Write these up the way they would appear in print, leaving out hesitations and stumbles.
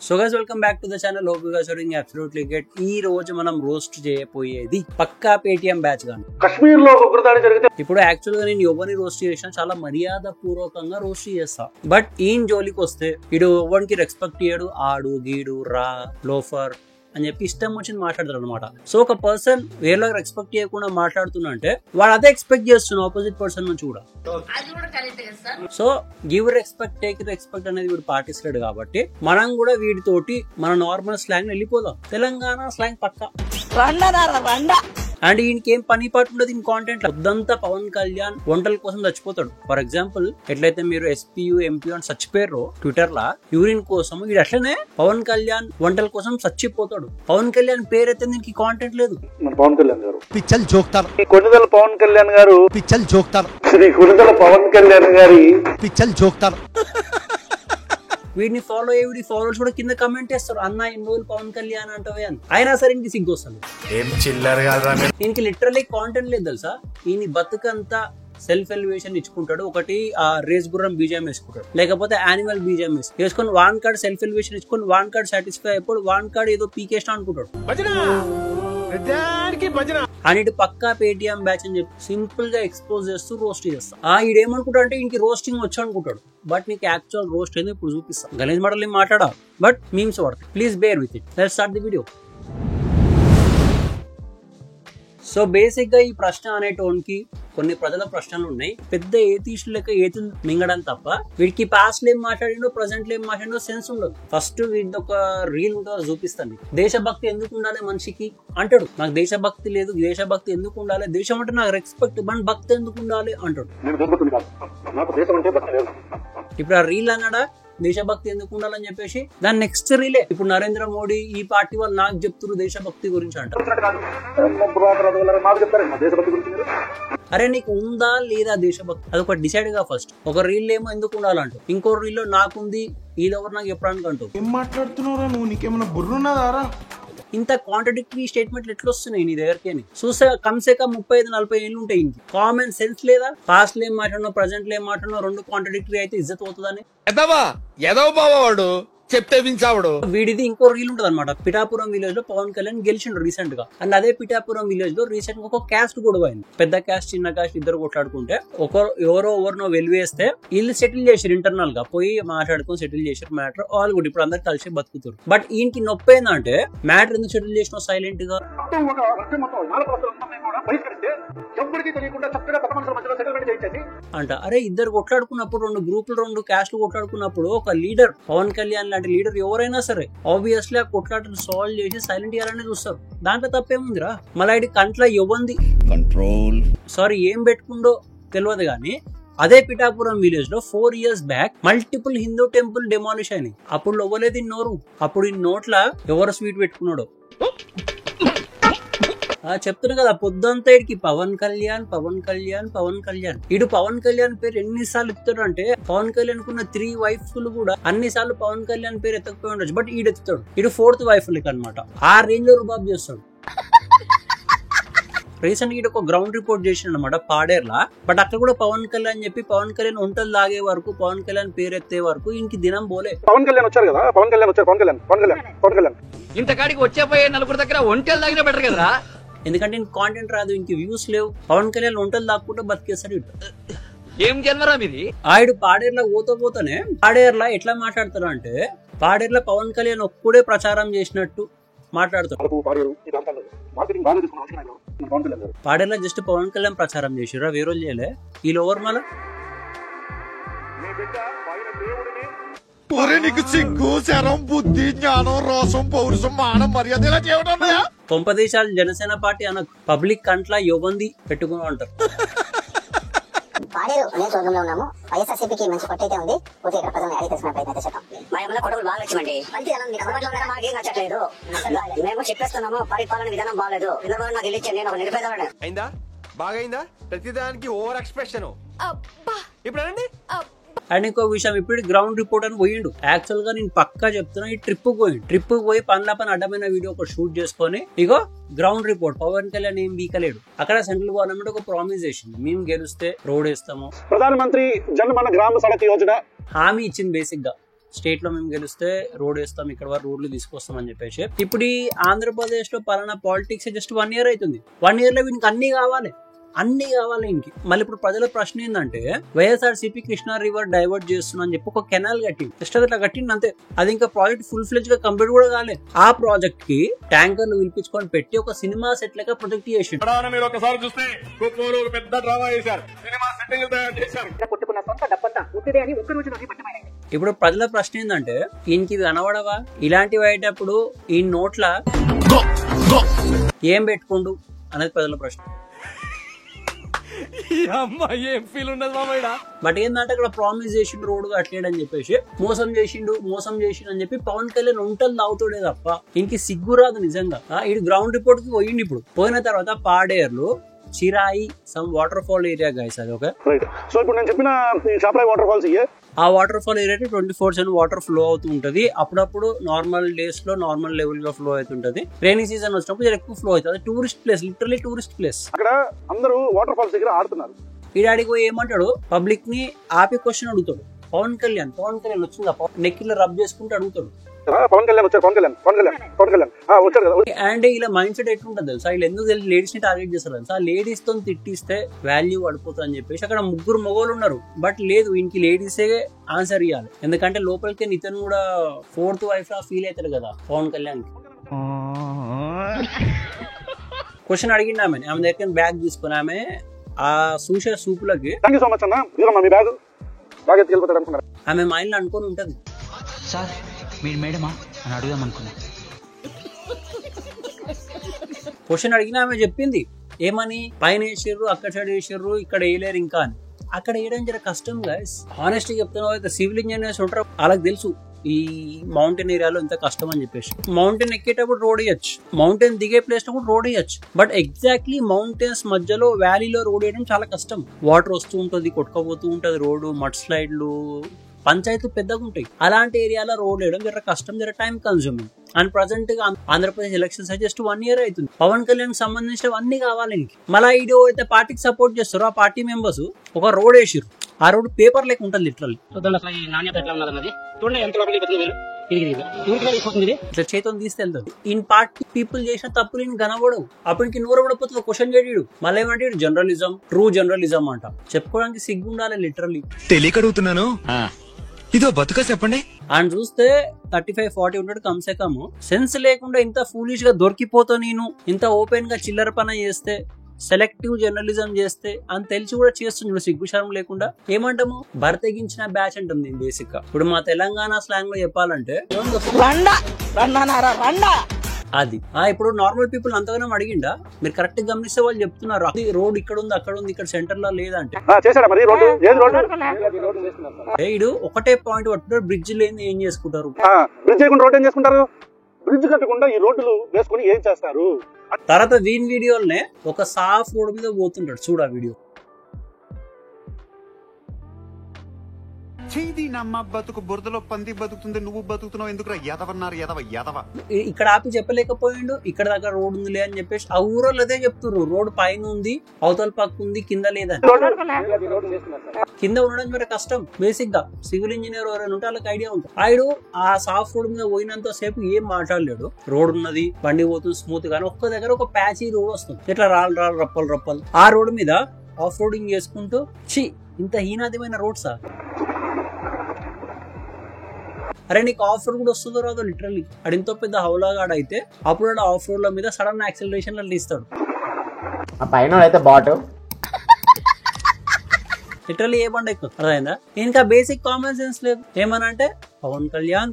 So guys welcome back to the channel. Hope you guys are doing absolutely great. ఈ రోజు మనం roast చేయబోయేది పక్కా Paytm batch గాని. కశ్మీర్ లో ఉగ్రదాడి జరిగితే ఇప్పుడు యాక్చువల్ గా నేను ఎవరిని రోస్ట్ చేసినా చాలా మర్యాద పూర్వకంగా రోస్ట్ చేస్తా. బట్ ఈయన జోలికి వస్తే ఇడు ఎవరికి రెస్పెక్ట్ చేయడు, ఆడు గీడు రా లోఫర్ అని చెప్పి ఇష్టం వచ్చింది మాట్లాడతారు అనమాట. సో ఒక పర్సన్ వేరే రెస్పెక్ట్ చేయకుండా మాట్లాడుతున్నా అంటే వాడు అదే ఎక్స్పెక్ట్ చేస్తున్నా ఆపోజిట్ పర్సన్ నుంచి కూడా. So give respect take respect అనేది వీడు పాటిస్తాడు కాబట్టి మనం కూడా వీడితోటి మన నార్మల్ స్లాంగ్ వెళ్ళిపోదాం. Telangana slang Pakka. అండ్ ఈయనకి ఏం పని పాటు ఉండదు ఇన్ కాంటెంట్. పొద్దంతా పవన్ కళ్యాణ్ వంటల కోసం చచ్చిపోతాడు. ఫర్ ఎగ్జాంపుల్ ఎట్లయితే మీరు ఎస్పీయూ ఎంపీ అని చచ్చిపోయారు ట్విట్టర్ లా యూరిన్ కోసం, వీడు అట్లనే పవన్ కళ్యాణ్ వంటల కోసం చచ్చిపోతాడు. పవన్ కళ్యాణ్ పేరైతే దీనికి కాంటెంట్ లేదు. పవన్ కళ్యాణ్ గారు పిచ్చల్ జోక్తారు, కొన్నిదల పవన్ కళ్యాణ్ గారు పిచ్చల్ జోక్తారు, శ్రీ కొన్నిదల పవన్ కళ్యాణ్ గారి పిచ్చల్ జోక్తారు. వీడిని ఫాలో అయ్యి వీడి ఫాలోవర్స్ కూడా కింద కమెంట్ చేస్తారు, అన్న ఎన్ని రోజులు పవన్ కళ్యాణ్ అంటావే అని. అయినా సరే ఇంక సిగ్గు వస్తుంది. దీనికి లిటరలీ కాంటెంట్ లేదు తెలుసా. ఈయన బతుకంతా సెల్ఫ్ ఎలివేషన్ ఇచ్చుకుంటాడు. ఒకటి ఆ రేస్ గుర్రం బీజం వేసుకుంటాడు, లేకపోతే యానిమల్ బీజం వేసుకొని వాన్ కార్డ్ సెల్ఫ్ ఎలివేషన్ ఇచ్చుకొని వాన్ కార్డ్ సాటిస్ఫై అయిపోయి వాన్ కార్డ్ ఏదో పీకేస్తా అనుకుంటాడు. అని పక్కా పేటిఎం బ్యాచ్ అని చెప్పి సింపుల్ గా ఎక్స్పోజ్ చేస్తూ రోస్ట్ చేస్తా. ఈడేమనుకుంటా అంటే ఇంక రోస్టింగ్ వచ్చు అనుకుంటాడు. బట్ నీకు యాక్చువల్ రోస్ట్ ఏదో ఇప్పుడు చూపిస్తా. గణేష్ మోడల్ మాట్లాడా బట్ మీమ్స్ వాడతాయి. Please bear with it. Let's start the video. So basic గా ఈ ప్రశ్న అనేటోనికి కొన్ని ప్రజల ప్రశ్నలు ఉన్నాయి. పెద్ద ఏతీషులు లెక్క ఏతులు మింగడం తప్ప వీడికి పాస్ట్ లో ఏం మాట్లాడిండో ప్రజెంట్ లో ఏం మాట్లాడిండో సెన్స్ ఉండదు. ఫస్ట్ వీడి ఒక రీల్ ఉంటుందో చూపిస్తాను. దేశభక్తి ఎందుకు ఉండాలి మనిషికి అంటాడు. నాకు దేశభక్తి లేదు, దేశభక్తి ఎందుకు ఉండాలి, దేశం అంటే నాకు రెస్పెక్ట్, మన భక్తి ఎందుకు ఉండాలి అంటాడు. ఇప్పుడు ఆ రీల్ అన్నాడా దేశభక్తి ఎందుకు ఉండాలని చెప్పేసి దాని నెక్స్ట్ రీలే ఇప్పుడు నరేంద్ర మోడీ ఈ పార్టీ వాళ్ళు నాకు చెప్తున్నారు దేశభక్తి గురించి అంటారు. అరే నీకు ఉందా లేదా దేశభక్తి, అదొక డిసైడ్ గా ఫస్ట్. ఒక రీల్ ఏమో ఎందుకు ఉండాలంటూ, ఇంకో రీల్ లో నాకుంది వీళ్ళెవరు నాకు చెప్పడానికి అంటూ. ఏం మాట్లాడుతున్నారా నువ్వు, నీకేమన్నా బుర్రున్నదారా? ఇంత కాంట్రడిక్టరీ స్టేట్మెంట్లు ఎట్లా వస్తున్నాయి నీ దగ్గరికి అని చూస్తే కమ్సే కమ్ 35-40 ఏళ్ళు ఉంటాయి. ఇంక కామన్ సెన్స్ లేదా? పాస్ట్ లో ఏం మాట్లాడినా ప్రజెంట్ లో ఏం మాట్లాడినా రెండు కాంట్రడిక్టరీ అయితే ఇజ్జత్ అవుతుందని చెప్తే వించావుడు. వీడిది ఇంకో రీల్ ఉంటది అనమాట. పిఠాపురం విలేజ్ లో పవన్ కళ్యాణ్ గెలిచిండు రీసెంట్ గా. అండ్ అదే పిఠాపురం విలేజ్ లో రీసెంట్ గా ఒక క్యాస్ట్ గొడవ అయింది. పెద్ద క్యాస్ట్ చిన్న క్యాస్ట్ ఇద్దరు కొట్లాడుకుంటే ఎవరినో వెలివేస్తే వీళ్ళు సెటిల్ చేసారు. ఇంటర్నల్ గా పోయి మాట్లాడుకొని సెటిల్ చేసారు మ్యాటర్. ఆల్ గుడ్ ఇప్పుడు అందరు కలిసి బతుకుతారు. బట్ ఈయనకి నొప్పి ఏంటంటే మ్యాటర్ ఎందుకు సెటిల్ చేసిన సైలెంట్ గా అంట. అరే ఇద్దరు కొట్లాడుకున్నప్పుడు రెండు గ్రూపులు రెండు క్యాస్ట్లు కొట్లాడుకున్నప్పుడు ఒక లీడర్ పవన్ కళ్యాణ్ లాంటి లీడర్ ఎవరైనా సరే ఆబ్వియస్లీ ఆ కొట్లాటను సాల్వ్ చేసి సైలెంట్ చేయాలని చూస్తారు. దాంట్లో తప్పేముందిరా. మళ్ళీ ఇది కంట్లో ఇవ్వంది కంట్రోల్ సారీ ఏం పెట్టుకుండో తెలియదు కానీ అదే పిఠాపురం విలేజ్ లో 4 years back multiple Hindu temple demolish అయినాయి. అప్పుడు ఇవ్వలేదు నోరు. అప్పుడు ఈ నోట్ల ఎవరు స్వీట్ పెట్టుకున్నాడు చెప్తున్నా కదా. పొద్దంతా ఇడికి పవన్ కళ్యాణ్ పవన్ కళ్యాణ్ పవన్ కళ్యాణ్. ఇడు పవన్ కళ్యాణ్ పేరు ఎన్నిసార్లు ఎత్తుతాడు అంటే పవన్ కళ్యాణ్ కున్న 3 wives కూడా అన్నిసార్లు పవన్ కళ్యాణ్ పేరు ఎత్తకపోయి ఉండొచ్చు. బట్ ఈడు ఎత్తుతాడు. ఇడు 4th wife లెక్క అనమాట. ఆ రేంజ్ లో రుబాబ్ చేస్తాడు. రీసెంట్ గా ఒక గ్రౌండ్ రిపోర్ట్ చేసిండు అనమాట పాడేర్లా. బట్ అక్కడ కూడా పవన్ కళ్యాణ్ చెప్పి పవన్ కళ్యాణ్ ఒంటలు లాగే వరకు పవన్ కళ్యాణ్ పేరు ఎత్తే వరకు ఇంక దినం పోలే. పవన్ కళ్యాణ్ వచ్చారు కదా, పవన్ కళ్యాణ్ వచ్చారు, పవన్ కళ్యాణ్ ఇంతకాడికి వచ్చేపోయే నలుగురు దగ్గర ఒంటెలు తాగినా బెటర్ కదరా. ఎందుకంటే ఇంక కాంటెంట్ రాదు, ఇంక వ్యూస్ లేవు. పవన్ కళ్యాణ్ ఒంటలు దాక్కుంటే బతికేస్తాడు. ఏం జన్మరా మీది. ఆయుడు పాడేర్లా పోతానే పాడేర్లా ఎట్లా మాట్లాడతారు అంటే పాడేర్లా పవన్ కళ్యాణ్ ఒక్కడే ప్రచారం చేసినట్టు మాట్లాడతాడు. పాడేర్లా జస్ట్ పవన్ కళ్యాణ్ ప్రచారం చేసిరా, వేరే వాళ్ళు చేయలే. వీళ్ళు ఓవర్ మళ్ళా నీకు సిగ్గు శరం బుద్ధి జ్ఞానం రోసం పౌరుషం మానం మర్యాద ఇలా చేయడం కొంపదేశాలు జనసేన పార్టీ అన్న పబ్లిక్ కంట్లా యువంది పెట్టుకుని అంటారు. పాడేరు నియోజకవర్గంలో ఉన్నాము. వైఎస్ఆర్సీపీకి మంచి పట్టయితే ఉంది. పూర్తి ఇక్కడ ప్రజలను అడిగి తెలుసుకునే ప్రయత్నం చేద్దాం. మా ఏమైనా కొడుకులు బాగా వచ్చిందండి. మంచి మాకేం నచ్చట్లేదు. మేము చెప్పేస్తున్నాము పరిపాలన విధానం బాగాలేదు. ఇందులో నాకు వెళ్ళి నేను ఒక నిరుపేదవాడిని. అయిందా బాగైందా ప్రతిదానికి ఓవర్ ఎక్స్ప్రెషన్. ఇప్పుడు అనండి. అండ్ ఇంకో విషయం, ఇప్పుడు గ్రౌండ్ రిపోర్ట్ అని పోయిండు. యాక్చువల్ గా నేను పక్కా చెప్తున్నా ఈ ట్రిప్ పోయి పనుల అడ్డమైన వీడియో ఒక షూట్ చేసుకొని ఇగో గ్రౌండ్ రిపోర్ట్ పవన్ కళ్యాణ్ ఏం బీకలేడు. అక్కడ సెంట్రల్ గవర్నమెంట్ ఒక ప్రామిస్ చేసింది, మేము గెలిస్తే రోడ్ వేస్తాము, ప్రధానమంత్రి జన్ మన గ్రామ సడక్ యోజన హామీ ఇచ్చింది బేసిక్ గా. స్టేట్ లో మేము గెలిస్తే రోడ్ వేస్తాం, ఇక్కడ వరకు రోడ్లు తీసుకొస్తాం అని చెప్పేసి. ఇప్పుడు ఈ ఆంధ్రప్రదేశ్ లో పలానా పాలిటిక్స్ జస్ట్ 1 year అవుతుంది. 1 year లో వీనికి అన్ని కావాలి ఇంకి. మళ్ళీ ఇప్పుడు ప్రజల ప్రశ్న ఏంటంటే వైఎస్ఆర్సీపీ కృష్ణా రివర్ డైవర్ట్ చేస్తున్నా అని చెప్పి ఒక కెనాల్ కట్టింది. జస్ట్ అట్లా కట్టింది అంతే. అది ఇంకా ప్రాజెక్ట్ ఫుల్ ఫ్లెజ్ గా కంప్లీట్ కూడా కాలేదు. ఆ ప్రాజెక్ట్ కి ట్యాంకర్లు పిలిపించుకొని పెట్టి ఒక సినిమా సెట్ లెక్క ప్రొజెక్ట్ చేసి మీరు ఒకసారి చూస్తే పెద్ద డ్రామా చేశారు, సినిమా సెట్టింగ్ తయారు చేశారు. ఇప్పుడు ప్రజల ప్రశ్న ఏంటంటే ఈయనకి ఇది కనబడవా? ఇలాంటివి అయ్యేటప్పుడు ఈ నోట్ల ఏం పెట్టుకుండు అనేది ప్రజల ప్రశ్న. ఏం ఫీల్ ఉండదు మామయ్య. బట్ ఏంటంటే అక్కడ ప్రామిస్ చేసిండు రోడ్డు కట్టలేడని చెప్పేసి మోసం చేసిండు అని చెప్పి పవన్ కళ్యాణ్ ఉంటలు తాగుతాడే తప్ప ఇంక సిగ్గు రాదు నిజంగా. ఇటు గ్రౌండ్ రిపోర్ట్ కి పోయిండు. ఇప్పుడు పోయిన తర్వాత పాడేర్లు చిరాయి some waterfall area guys అది ఓకే. సో ఇప్పుడు నేను చెప్పిన షాప్రాయి వాటర్ ఫాల్స్ ఆ waterfall area 24/7 water flow అవుతూ ఉంటది. అప్పుడప్పుడు నార్మల్ డేస్ లో నార్మల్ లెవెల్ లో ఫ్లో అవుతుంటది. రైనీ సీజన్ వచ్చినప్పుడు ఎక్కువ ఫ్లో అవుతుంది. Tourist place, literally tourist place. అక్కడ అందరూ వాటర్ ఫాల్స్ దగ్గర ఆడుతున్నారు. ఈ డాడీకి పోయి ఏమంటాడు, పబ్లిక్ ని ఆపి క్వశ్చన్ అడుగుతాడు. పవన్ కళ్యాణ్ వచ్చిందా నెక్కిలో రబ్ చేసుకుంటూ అడుగుతాడు. పవన్ కళ్యాణ్ వచ్చారు కదా. అండ్ ఇలా మైండ్ సెట్ ఎట్లుంటుంది తెలుసా? వీళ్ళు ఎందుకు లేడీస్ ని టార్గెట్ చేస్తారు తెలుసా? లేడీస్ తో తిట్టిస్తే వాల్యూ పడిపోతుంది అని చెప్పేసి అక్కడ 3 మగవాళ్ళు ఉన్నారు. బట్ లేదు, వీనికి లేడీసే ఆన్సర్ ఇవ్వాలి. ఎందుకంటే లోపలికి నితిన్ కూడా 4th వైఫ్ లా ఫీల్ అవుతాడు కదా పవన్ కళ్యాణ్. క్వశ్చన్ అడిగింది ఆమె దగ్గర బ్యాగ్ తీసుకుని ఆమె ఆ సూష సూపులకి ఆమె మైండ్ లో అనుకొని ఉంటది, సార్ మీరు మేడమా అని అడుగుదాం అనుకున్నా. క్వశ్చన్ అడిగినా ఆమె చెప్పింది ఏమని, పైన వేసారు, అక్కడ సైడ్ వేసారు, ఇక్కడ వేయలేరు ఇంకా అని. అక్కడ వేయడం జర కష్టం గైస్. హానెస్ట్ గా చెప్తున్నా, అయితే సివిల్ ఇంజనీర్స్ ఉంటారు, వాళ్ళకి తెలుసు ఈ మౌంటైన్ ఏరియాలో ఎంత కష్టం అని చెప్పేసి. మౌంటైన్ ఎక్కేటప్పుడు రోడ్ వేయచ్చు, మౌంటైన్ దిగే ప్లేస్ లో కూడా రోడ్ వేయచ్చు. బట్ ఎగ్జాక్ట్లీ మౌంటైన్స్ మధ్యలో వ్యాలీలో రోడ్ వేయడం చాలా కష్టం. వాటర్ వస్తూ ఉంటది, కొట్టుకోబోతూ ఉంటది రోడ్డు, మడ్ స్లైడ్లు, పంచాయతీలు పెద్దగా ఉంటాయి. అలాంటి ఏరియాలో రోడ్ వేయడం జర కష్టం, జర టైం కన్స్యూమింగ్. అండ్ ప్రజెంట్ గా ఆంధ్రప్రదేశ్ ఎలక్షన్స్ జస్ట్ 1 year అవుతుంది. పవన్ కళ్యాణ్ సంబంధించినవన్నీ కావాలి. మళ్ళీ ఈడో అయితే పార్టీకి సపోర్ట్ చేస్తారో ఆ పార్టీ మెంబర్స్ ఒక రోడ్ వేసిరు. ఆ రోడ్ పేపర్ లెక్క ఉంటుంది లిటరల్లీ. ఇట్లా చేతులు తీస్తే వెళ్తాడు. ఈయన పార్టీ పీపుల్ చేసిన తప్పులు ఈయన కనబడవు. అప్పటికి నూరు పడిపోతుంది. క్వశ్చన్ చేయడు. మళ్ళీ ఏమంటే జర్నలిజం, ట్రూ జర్నలిజం అంట. చెప్పుకోవడానికి సిగ్గు ఉండాలి లిటరల్లీ. తెలియక అడుగుతున్నాను, ఇదో బతుక చెప్పండి. ఆయన చూస్తే 35-40 ఉంటాడు కమ్సే కమ్. సెన్స్ లేకుండా ఇంత ఫూలిష్ గా దొరికిపోతా, నేను ఇంత ఓపెన్ గా చిల్లర పని చేస్తే, సెలెక్టివ్ జర్నలిజం చేస్తే అని తెలిసి కూడా చేస్తుంది సిగ్గు శరం లేకుండా. ఏమంటాము, బరితెగించిన బ్యాచ్ అంటాం నేను బేసిక్ గా. ఇప్పుడు మా తెలంగాణ స్లాంగ్ లో చెప్పాలంటే అది. ఇప్పుడు నార్మల్ పీపుల్ అంతగానో అడిగిండా? మీరు కరెక్ట్ గమనిస్తే వాళ్ళు చెప్తున్నారు అది రోడ్ ఇక్కడ ఉంది, అక్కడ ఉంది, ఇక్కడ సెంటర్ లో లేదంటే. ఇడు ఒకటే పాయింట్ పట్టుకుంటారు, బ్రిడ్జ్ లేని ఏం చేసుకుంటారు? బ్రిడ్జ్ కట్టకుండా ఈ రోడ్లు వేసుకుని ఏం చేస్తారు? తర్వాత వీన్ వీడియోలనే ఒక సాఫ్ రోడ్ మీద పోతుంటాడు, చూడ వీడియో. నమ్మ బతుకు బురదలో పంది బతుకుతుంది, నువ్వు బతుకుతున్నావు ఎందుకురా ఎదవన్నారు ఎదవ. ఇక్కడ ఆపి చెప్పలేకపోయిండు, ఇక్కడ దగ్గర రోడ్ ఉందిలే అని చెప్పేసి. ఆ ఊరోళ్ళు అదే చెప్తున్నారు, రోడ్ పైన ఉంది, అవతల పక్క ఉంది, కింద లేదని. కింద ఉండడం మరి కష్టం. బేసిక్ గా సివిల్ ఇంజనీర్ ఎవరైనా ఉంటే వాళ్ళకి ఐడియా ఉంటుంది. ఆయన ఆ సాఫ్ట్ రోడ్ మీద పోయినంత సేపు ఏం మాట్లాడలేడు. రోడ్ ఉన్నది, బండి పోతుంది స్మూత్ గానీ ఒక్క దగ్గర ఒక ప్యాచీ రోడ్ వస్తుంది, ఇట్లా రాళ్ళు రప్పలు. ఆ రోడ్ మీద ఆఫ్ రోడింగ్ చేసుకుంటూ ఇంత హీనాదిమైన రోడ్సా? అరే నీకు ఆఫ్ రోడ్ కూడా వస్తుందో రాదో లిటరల్లీ. అడింతో పెద్ద హౌలాగాడ్ అయితే అప్పుడు ఆఫ్ రోడ్ ల మీద సడన్ యాక్సిలరేషన్ తీస్తాడు. పైన అయితే బాట్ లిటరల్లీ ఏ బండి ఎక్కువ అర్థమైందా? ఇంకా బేసిక్ కామన్ సెన్స్ లేదు. ఏమనంటే పవన్ కళ్యాణ్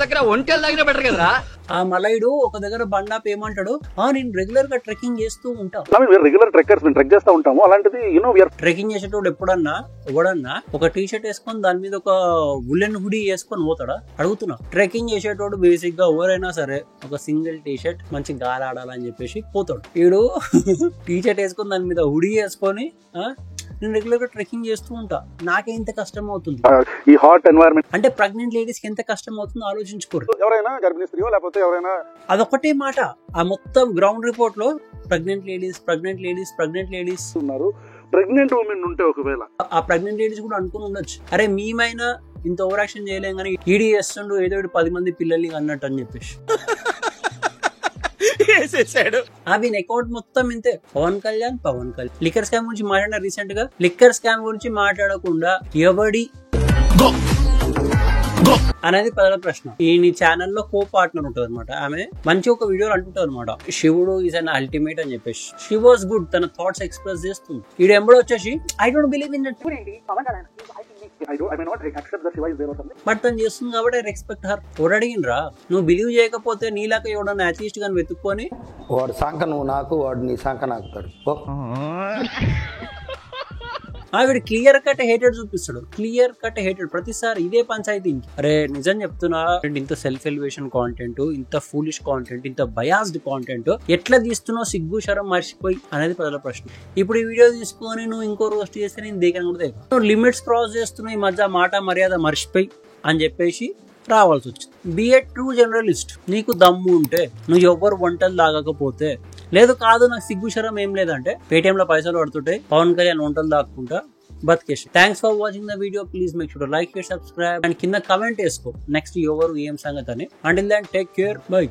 దగ్గర ఒంటెలు తాగినా బెటర్ కదరా. ఆ మలైడు ఒక దగ్గర బండాప్ ఏమంటాడు, నేను రెగ్యులర్ గా ట్రెక్కింగ్ చేస్తూ ఉంటాను. రెగ్యులర్ ట్రెక్కర్స్ ట్రెక్ చేస్తూ ఉంటాము. అలాంటిది ట్రెక్కింగ్ చేసేటప్పుడు ఎవడన్నా ఒక టీ షర్ట్ వేసుకొని దాని మీద ఒక వులెన్ హుడీ వేసుకొని పోతాడా అడుగుతున్నా. ట్రెక్కింగ్ చేసేటోడు బేసిక్ గా ఎవరైనా సరే ఒక సింగిల్ టీ షర్ట్ మంచి గాలి ఆడాలని చెప్పేసి పోతాడు. వీడు టీ షర్ట్ వేసుకొని దాని మీద హుడీ వేసుకొని నేను రెగ్యులర్ గా ట్రెక్కింగ్ చేస్తూ ఉంటా, నాకే ఇంత కష్టం అవుతుంది. ఈ హాట్ ఎన్వైరన్మెంట్ అంటే ప్రెగ్నెంట్ లేడీస్ కి ఎంత కష్టం అవుతుందో ఆలోచించుకోరు. ఎవరైనా గర్భిణీ స్త్రీయో లేకపోతే ఎవరైనా అదొకటే మాట. ఆ మొత్తం గ్రౌండ్ రిపోర్ట్ లో ప్రెగ్నెంట్ లేడీస్ ఉన్నారు. ప్రెగ్నెంట్ ఉమెన్ ఉంటే ఒకవేళ ఆ ప్రెగ్నెంట్ లేడీస్ కూడా అనుకుని ఉండొచ్చు, అరే మేమైనా ఇంత ఓవర్ యాక్షన్ చేయలేం కానీ ఈడీ చేస్తుండు ఏదో 10 మంది పిల్లల్ని అన్నట్టు అని చెప్పేసి అవి అకౌంట్ మొత్తం ఇంతే. పవన్ కళ్యాణ్ లిక్కర్ స్కామ్ గురించి మాట్లాడిన రీసెంట్ గా. లిక్కర్ స్కామ్ గురించి మాట్లాడకుండా ఎవడి అనేది ప్రజల ప్రశ్న. ఈ ఛానల్లో కో పార్ట్నర్ ఉంటుంది అనమాట. ఆమె మంచి ఒక వీడియోలు అంటుంటారు అనమాట, శివుడు ఈజ్ అన్ అల్టిమేట్ అని చెప్పేసి. షీ వాస్ గుడ్, తన థాట్స్ ఎక్స్ప్రెస్ చేస్తుంది. ఈడు ఎంబడి వచ్చేసి I don't believe in but తను చేస్తుంది కాబట్టి ఐ రెస్పెక్ట్ హర్. ఎవరు అడిగినరా? నువ్వు బిలీవ్ చేయకపోతే నీలాక ఎవడన్నా అథీస్ట్ గాని వెతుక్కొని వాడు సాంక నువ్వు నాకు, వాడు నీ సాంక నాకు. వీడు క్లియర్ కట్ హేటెడ్ చూపిస్తాడు. క్లియర్ కట్ హేటెడ్ ప్రతిసారి ఇదే పంచాయతీ. అరే నిజం చెప్తున్నా, ఇంత సెల్ఫ్ ఎలివేషన్ కాంటెంట్, ఇంత ఫూలిష్ కాంటెంట్, ఇంత బయాస్డ్ కాంటెంట్ ఎట్లా తీస్తున్నావు సిగ్గు శరం మర్చిపోయి అనేది ప్రజల ప్రశ్న. ఇప్పుడు ఈ వీడియో తీసుకొని నువ్వు ఇంకో రోస్ట్ చేస్తే నేను దేకని కూడా దేక. నువ్వు లిమిట్స్ క్రాస్ చేస్తున్నావు ఈ మధ్య, మాట మర్యాద మర్చిపోయి అని చెప్పేసి రావాల్సి వచ్చింది. Be a true journalist. నీకు దమ్ము ఉంటే, నువ్వు ఎవరు వంటలు తాగకపోతే, లేదు కాదు నాకు సిగ్గు శరం ఏం లేదంటే, పేటిఎం లో పైసలు పడుతుంటాయి, పవన్ కళ్యాణ్ వంటలు దాక్కుంటా బతికేసి. Thanks for watching the video. Please make sure like, share, subscribe and కింద కమెంట్ వేసుకో నెక్స్ట్ ఎవరు ఏం సంగతి అని. Until then take care, by.